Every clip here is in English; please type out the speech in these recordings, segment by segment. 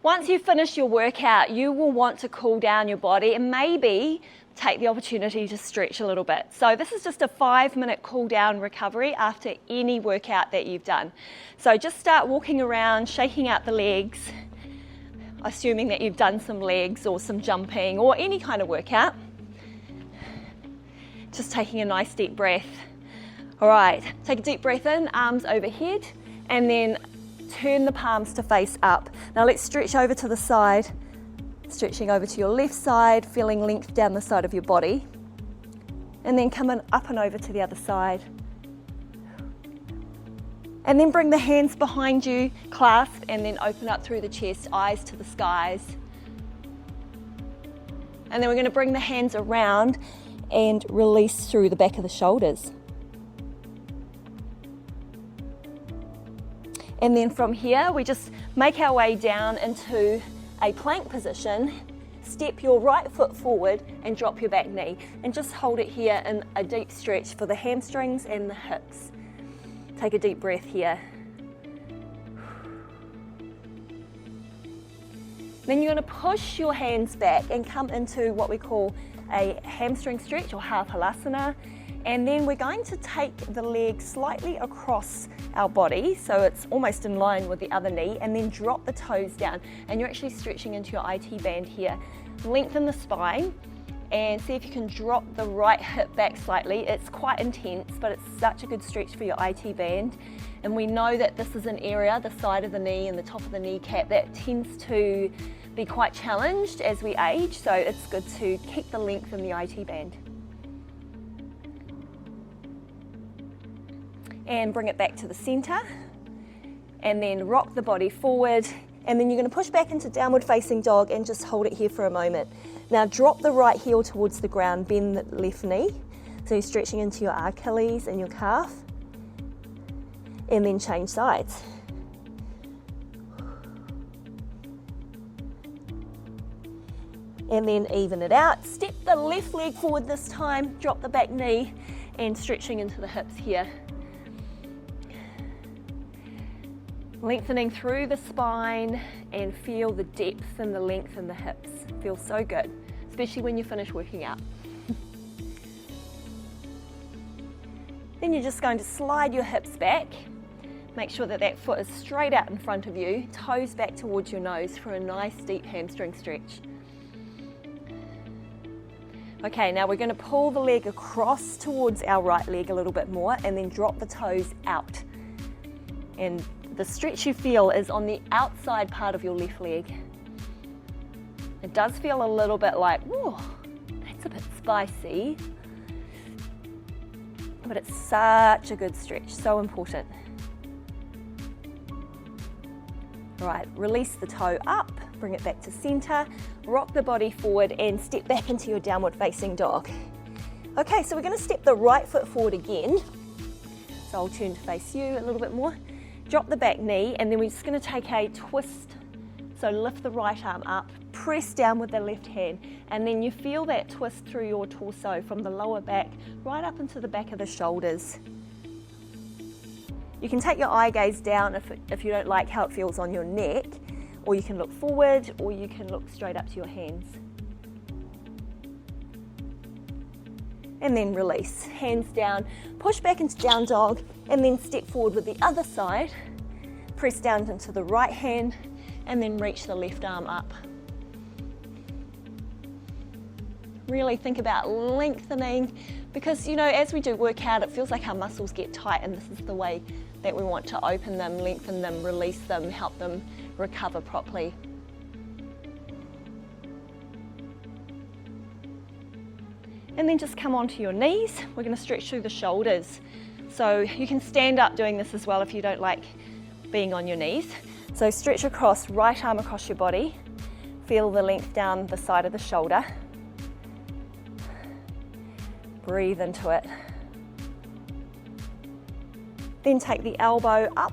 Once you finish your workout, you will want to cool down your body and maybe take the opportunity to stretch a little bit. So this is just a 5-minute cool down recovery after any workout that you've done. So just start walking around, shaking out the legs, assuming that you've done some legs or some jumping or any kind of workout. Just taking a nice deep breath. All right, take a deep breath in, arms overhead, and then turn the palms to face up. Now let's stretch over to the side, stretching over to your left side, feeling length down the side of your body. And then come up and over to the other side. And then bring the hands behind you, clasp, and then open up through the chest, eyes to the skies. And then we're going to bring the hands around and release through the back of the shoulders. And then from here, we just make our way down into a plank position. Step your right foot forward and drop your back knee. And just hold it here in a deep stretch for the hamstrings and the hips. Take a deep breath here. Then you're going to push your hands back and come into what we call a hamstring stretch or half halasana. And then we're going to take the leg slightly across our body, so it's almost in line with the other knee, and then drop the toes down. And you're actually stretching into your IT band here. Lengthen the spine and see if you can drop the right hip back slightly. It's quite intense, but it's such a good stretch for your IT band. And we know that this is an area, the side of the knee and the top of the kneecap, that tends to be quite challenged as we age, so it's good to keep the length in the IT band. And bring it back to the center, and then rock the body forward, and then you're going to push back into downward facing dog and just hold it here for a moment. Now drop the right heel towards the ground, bend the left knee, so you're stretching into your Achilles and your calf, and then change sides. And then even it out. Step the left leg forward this time, drop the back knee, and stretching into the hips here. Lengthening through the spine and feel the depth and the length in the hips. Feels so good, especially when you finish working out. Then you're just going to slide your hips back. Make sure that that foot is straight out in front of you, toes back towards your nose for a nice deep hamstring stretch. Okay, now we're going to pull the leg across towards our right leg a little bit more and then drop the toes out. And the stretch you feel is on the outside part of your left leg. It does feel a little bit like, whoa, that's a bit spicy. But it's such a good stretch, so important. All right, release the toe up, bring it back to center, rock the body forward and step back into your downward facing dog. Okay, so we're going to step the right foot forward again. So I'll turn to face you a little bit more. Drop the back knee, and then we're just going to take a twist. So lift the right arm up, press down with the left hand, and then you feel that twist through your torso from the lower back right up into the back of the shoulders. You can take your eye gaze down if you don't like how it feels on your neck, or you can look forward, or you can look straight up to your hands. And then release, hands down, push back into down dog, and then step forward with the other side. Press down into the right hand, and then reach the left arm up. Really think about lengthening, because you know, as we do work out, it feels like our muscles get tight, and this is the way that we want to open them, lengthen them, release them, help them recover properly. And then just come onto your knees. We're going to stretch through the shoulders. So you can stand up doing this as well if you don't like being on your knees. So stretch across, right arm across your body. Feel the length down the side of the shoulder. Breathe into it. Then take the elbow up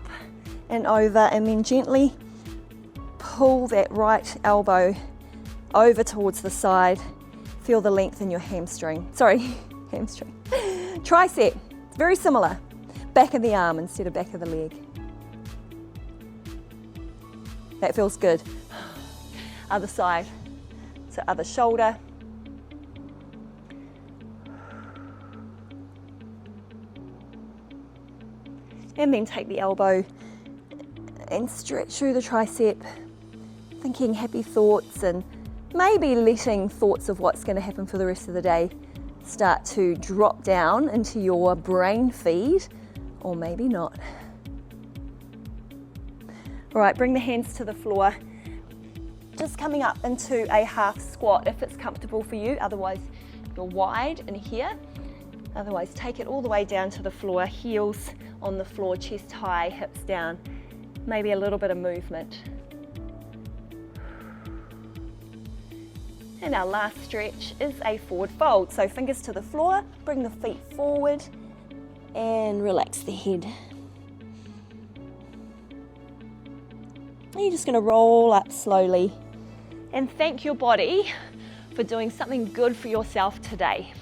and over, and then gently pull that right elbow over towards the side. Feel the length in your hamstring. Hamstring. Tricep, very similar. Back of the arm instead of back of the leg. That feels good. Other side, so other shoulder. And then take the elbow and stretch through the tricep, thinking happy thoughts and maybe letting thoughts of what's going to happen for the rest of the day start to drop down into your brain feed, or maybe not. All right, bring the hands to the floor. Just coming up into a half squat if it's comfortable for you, otherwise you're wide in here. Otherwise take it all the way down to the floor, heels on the floor, chest high, hips down, maybe a little bit of movement. And our last stretch is a forward fold. So fingers to the floor, bring the feet forward and relax the head. And you're just going to roll up slowly and thank your body for doing something good for yourself today.